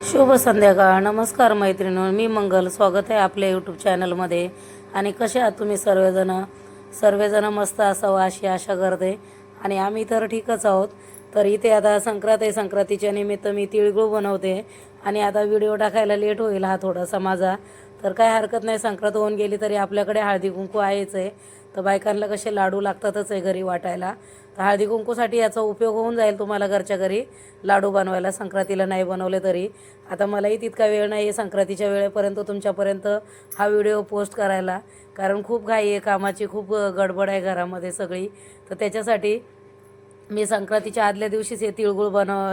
शुभ संध्याकाळ. नमस्कार मैत्रिणी, मी मंगल. स्वागत आहे आपल्या यूट्यूब चॅनलमध्ये. आणि कसे आहात तुम्ही सर्वजण मस्त असावं अशी आशा करते. आणि आम्ही तर ठीकच आहोत. तर इथे आता संक्रांत आहे. संक्रांतीच्या निमित्त मी तिळगुळ बनवते. आणि आता व्हिडिओ टाकायला लेट होईल हा थोडासा माझा. तर काय हरकत नाही, संक्रांत होऊन गेली तरी आपल्याकडे हळदी कुंकू आहेच आहे. तर बायकांना कसे लाडू लागतातच आहे घरी वाटायला. तर हळदी कुंकूसाठी याचा उपयोग होऊन जाईल तुम्हाला घरच्या घरी लाडू बनवायला, संक्रांतीला नाही बनवले तरी. आता मलाही तितका वेळ नाही आहे संक्रांतीच्या वेळेपर्यंत तुमच्यापर्यंत हा व्हिडिओ पोस्ट करायला, कारण खूप घाई आहे कामाची, खूप गडबड आहे घरामध्ये सगळी. तर त्याच्यासाठी मी संक्रांतीच्या आदल्या दिवशीच हे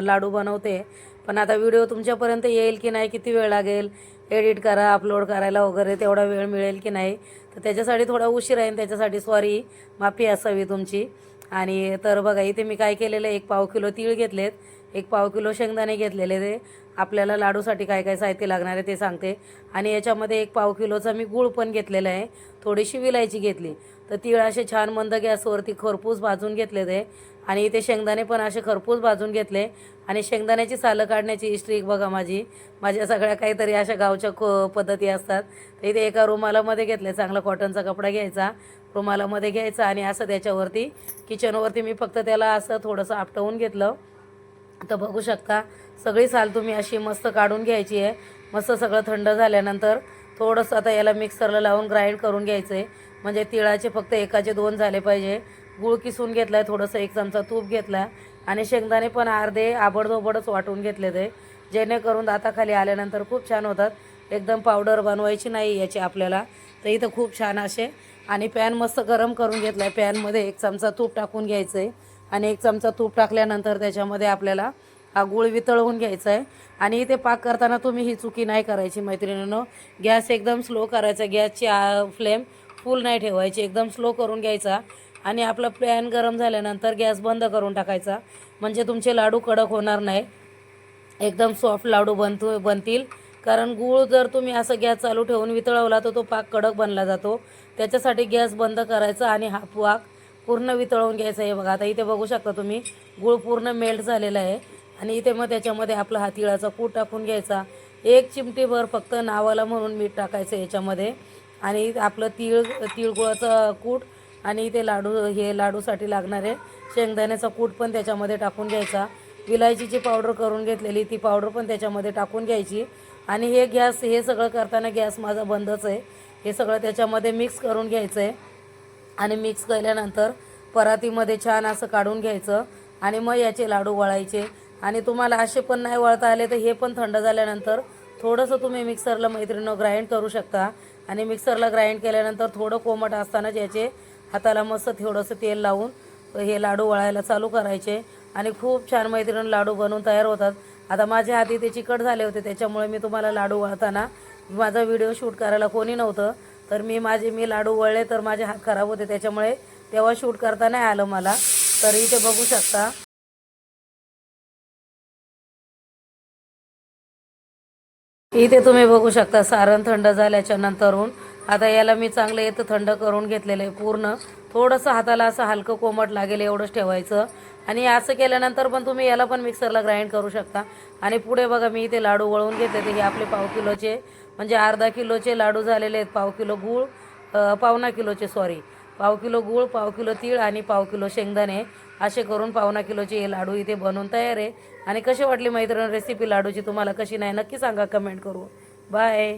लाडू बनवते. पण आता व्हिडिओ तुमच्यापर्यंत येईल की नाही, किती वेळ लागेल एडिट करा, अपलोड करायला वगैरे, तेवढा वेळ मिळेल की नाही, तर त्याच्यासाठी थोडा उशीर आहे. त्याच्यासाठी सॉरी, माफी असावी तुमची. आणि तर बघा इथे मी काय केलेलं आहे, 1 पाव किलो तीळ घेतलेत, 1 पाव किलो शेंगदाणे घेतलेले. ते आपल्याला लाडूसाठी काय काय साहित्य लागणार आहे ते सांगते. आणि याच्यामध्ये 1 पाव किलोचा मी गूळ पण घेतलेला आहे, थोडीशी विलायची घेतली. तर तीळ असे छान मंद गॅसवरती खरपूस भाजून घेतले ते. आणि इथे शेंगदाणे पण असे खरपूस भाजून घेतले. आणि शेंगदाण्याची सालं काढण्याची स्ट्रिक बघा माझ्या सगळ्या काहीतरी अशा गावच्या पद्धती असतात. तर इथे एका रुमालामध्ये घेतले, चांगला कॉटनचा कपडा घ्यायचा, रुमालामध्ये घ्यायचा आणि असं त्याच्यावरती किचनवरती मी फक्त त्याला असं थोडंसं आपटवून घेतलं. तर बघू शकता सगळी साल तुम्ही अशी मस्त काढून घ्यायची आहे. मस्त सगळं थंड झाल्यानंतर थोडंसं आता याला मिक्सरला लावून ग्राइंड करून घ्यायचं आहे. म्हणजे तिळाचे फक्त एकाचे 2 झाले पाहिजे. गूळ किसून घेतला आहे, थोडंसं 1 चमचा तूप घेतला आणि शेंगदाणे पण अर्धे आबडधोबडच वाटून घेतले ते, जेणेकरून दाताखाली आल्यानंतर खूप छान होतात. एकदम पावडर बनवायची नाही याची आपल्याला. तर इथं खूप छान असे. आणि पॅन मस्त गरम करून घेतला आहे. पॅनमध्ये 1 चमचा तूप टाकून घ्यायचं आहे. आणि 1 चमचा तूप टाकल्यानंतर त्याच्यामध्ये आपल्याला हा गूळ वितळवून घ्यायचा आहे. आणि इथे पाक करताना तुम्ही ही चुकी नाही करायची मैत्रिणींनो. गॅस एकदम स्लो करायचा, गॅसची फ्लेम फुल नाही ठेवायची, एकदम स्लो करून घ्यायचा. आणि आपला पॅन गरम झाल्यानंतर गॅस बंद करून टाकायचा, म्हणजे तुमचे लाडू कडक होणार नाही, एकदम सॉफ्ट लाडू बनतील. कारण गूळ जर तुम्ही असं गॅस चालू ठेवून वितळवला तर तो पाक कडक बनला जातो. त्याच्यासाठी गॅस बंद करायचा आणि हा पाक पूर्ण वितळवून घ्यायचा आहे. बघा आता इथे बघू शकता तुम्ही, गूळ पूर्ण मेल्ट झालेला आहे. आणि इथे मग त्याच्यामध्ये आपला हा तिळाचा कूट टाकून घ्यायचा. 1 चिमटीभर फक्त नावाला म्हणून मीठ टाकायचं याच्यामध्ये. आणि आपलं तिळगुळाचं कूट आणि इथे लाडूसाठी लागणारे शेंगदाण्याचा कूट पण त्याच्यामध्ये टाकून घ्यायचा. विलायचीची पावडर करून घेतलेली ती पावडर पण त्याच्यामध्ये टाकून घ्यायची. आणि हे सगळं करताना गॅस माझा बंदच आहे. हे सगळं त्याच्यामध्ये मिक्स करून घ्यायचं आहे. आणि मिक्स केल्यानंतर परातीमध्ये छान असं काढून घ्यायचं. आणि मग याचे लाडू वळायचे. आणि तुम्हाला असे पण नाही वळता आले तर हे पण थंड झाल्यानंतर थोडंसं तुम्ही मिक्सरला मैत्रिणीनं ग्राइंड करू शकता. आणि मिक्सरला ग्राइंड केल्यानंतर थोडं कोमट असतानाच याचे हाताला मस्त थोडंसं तेल लावून हे लाडू वळायला चालू करायचे. आणि खूप छान मैत्रिणीनं लाडू बनवून तयार होतात. आता माझे हाती ते चिकट झाले होते, त्याच्यामुळे मी तुम्हाला लाडू वळताना माझा व्हिडिओ शूट करायला कोणी नव्हतं. तर मी लाडू वळले तर माझे हात खराब होते, त्याच्यामुळे तेव्हा शूट करता नाही आलं मला. तर इथे बघू शकता इथे तुम्ही बघू शकता सारण थंड झाल्याच्या नंतरून आता याला मी चांगलं येतं थंड करून घेतलेलं आहे पूर्ण. थोडंसं हाताला असं हलकं कोमट लागेल एवढंच ठेवायचं. आणि असं केल्यानंतर पण तुम्ही याला पण मिक्सरला ग्राइंड करू शकता. आणि पुढे बघा मी इथे लाडू वळून घेतले. ते हे आपले पाव किलोचे म्हणजे अर्धा किलोचे लाडू झालेले आहेत. पाव किलो गूळ, पावणा किलोचे सॉरी, पाव किलो गूळ, पाव किलो तीळ आणि पाव किलो शेंगदाणे असे करून पावणा किलोचे हे लाडू इथे बनवून तयार आहे. आणि कशी वाटली मैत्रीण रेसिपी लाडूची, तुम्हाला कशी नाही नक्की सांगा कमेंट करू. बाय.